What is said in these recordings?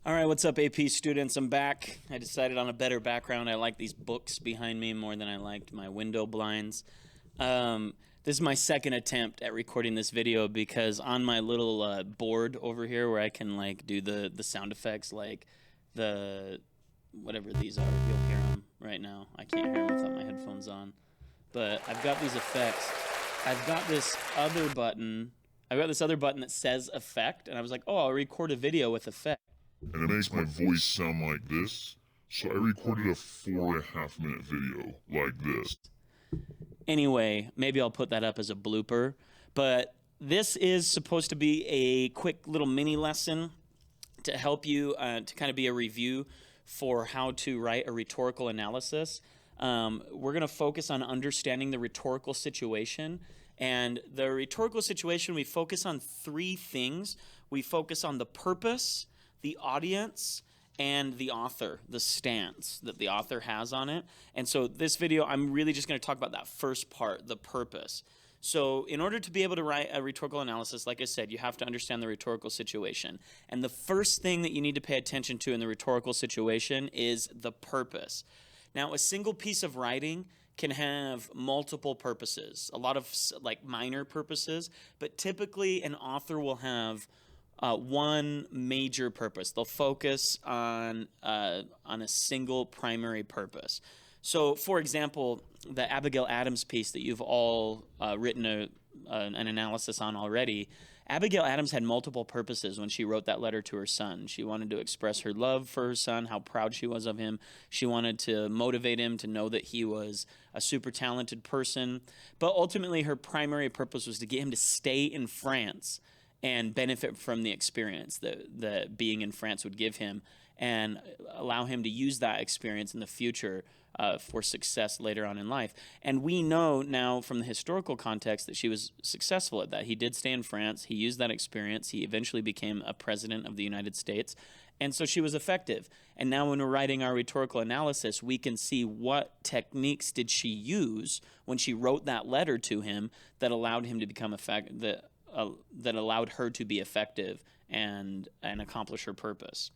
All right, what's up, AP students? I'm back. I decided on a better background. I like these books behind me more than I liked my window blinds. This is my second attempt at recording this video because on my little board over here where I can like do the sound effects, like the whatever these are, you'll hear them right now. I can't hear them without my headphones on, but I've got these effects. I've got this other button. I've got this other button that says effect, and I was like, oh, I'll record a video with effect. And it makes my voice sound like this, so I recorded a 4.5 minute video like this. Anyway, maybe I'll put that up as a blooper, but this is supposed to be a quick little mini lesson to help you to kind of be a review for how to write a rhetorical analysis. We're going to focus on understanding the rhetorical situation. And the rhetorical situation, we focus on three things. We focus on the purpose, the audience, and the author, the stance that the author has on it. And so this video, I'm really just going to talk about that first part, the purpose. So in order to be able to write a rhetorical analysis, like I said, you have to understand the rhetorical situation. And the first thing that you need to pay attention to in the rhetorical situation is the purpose. Now, a single piece of writing can have multiple purposes, a lot of like minor purposes, but typically an author will have one major purpose. They'll focus on a single primary purpose. So, for example, the Abigail Adams piece that you've all written an analysis on already, Abigail Adams had multiple purposes when she wrote that letter to her son. She wanted to express her love for her son, how proud she was of him. She wanted to motivate him to know that he was a super talented person. But ultimately, her primary purpose was to get him to stay in France and benefit from the experience that being in France would give him, and allow him to use that experience in the future for success later on in life. And we know now from the historical context that she was successful at that. He did stay in France. He used that experience. He eventually became a president of the United States. And so she was effective. And now when we're writing our rhetorical analysis, we can see what techniques did she use when she wrote that letter to him that allowed him to become effective, that allowed her to be effective and accomplish her purpose.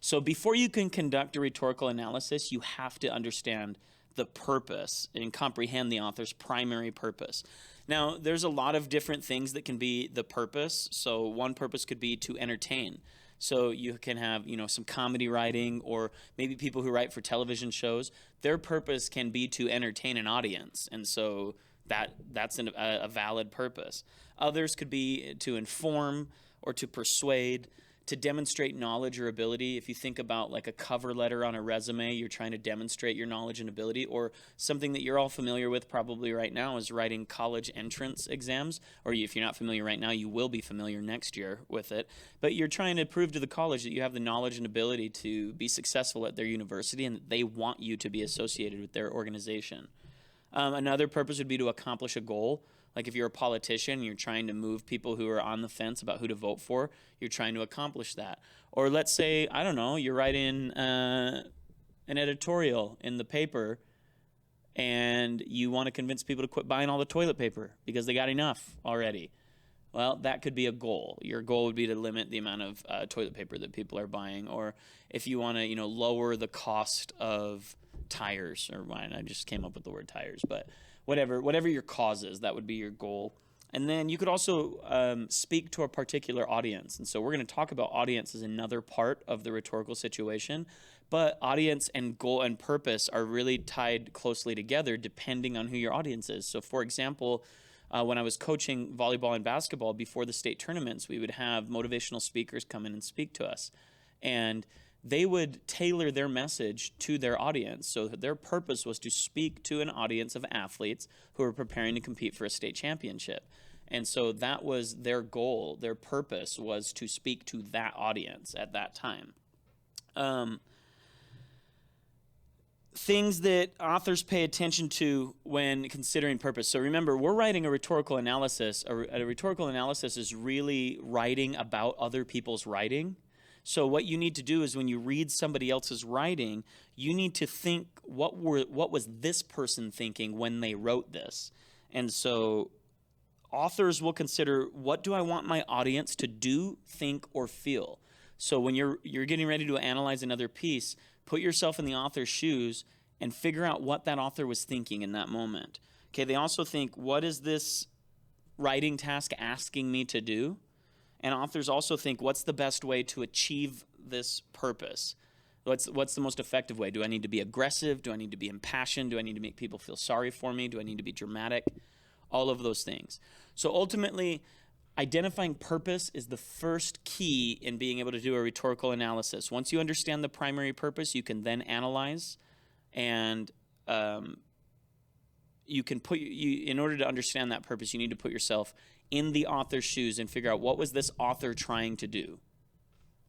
So before you can conduct a rhetorical analysis, you have to understand the purpose and comprehend the author's primary purpose. Now, there's a lot of different things that can be the purpose. So one purpose could be to entertain. So you can have, some comedy writing, or maybe people who write for television shows. Their purpose can be to entertain an audience, and so that's a valid purpose. Others could be to inform or to persuade, to demonstrate knowledge or ability. If you think about like a cover letter on a resume, you're trying to demonstrate your knowledge and ability, or something that you're all familiar with probably right now is writing college entrance exams, or if you're not familiar right now, you will be familiar next year with it. But you're trying to prove to the college that you have the knowledge and ability to be successful at their university, and that they want you to be associated with their organization. Another purpose would be to accomplish a goal. Like if you're a politician and you're trying to move people who are on the fence about who to vote for, you're trying to accomplish that. Or let's say, I don't know, you're writing an editorial in the paper and you want to convince people to quit buying all the toilet paper because they got enough already. Well, that could be a goal. Your goal would be to limit the amount of toilet paper that people are buying. Or if you want to, lower the cost of tires, or I just came up with the word tires, but whatever your cause is, that would be your goal. And then you could also speak to a particular audience. And so we're going to talk about audience as another part of the rhetorical situation, but audience and goal and purpose are really tied closely together depending on who your audience is. So for example, when I was coaching volleyball and basketball before the state tournaments, we would have motivational speakers come in and speak to us. And they would tailor their message to their audience. So their purpose was to speak to an audience of athletes who were preparing to compete for a state championship. And so that was their goal. Their purpose was to speak to that audience at that time. Things that authors pay attention to when considering purpose. So remember, we're writing a rhetorical analysis. A rhetorical analysis is really writing about other people's writing. So what you need to do is when you read somebody else's writing, you need to think, what was this person thinking when they wrote this? And so authors will consider, what do I want my audience to do, think, or feel? So when you're getting ready to analyze another piece, put yourself in the author's shoes and figure out what that author was thinking in that moment. Okay, they also think, what is this writing task asking me to do? And authors also think, what's the best way to achieve this purpose? What's the most effective way? Do I need to be aggressive? Do I need to be impassioned? Do I need to make people feel sorry for me? Do I need to be dramatic? All of those things. So ultimately, identifying purpose is the first key in being able to do a rhetorical analysis. Once you understand the primary purpose, you can then analyze, and you can in order to understand that purpose, you need to put yourself in the author's shoes and figure out, what was this author trying to do?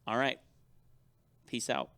All right. Peace out.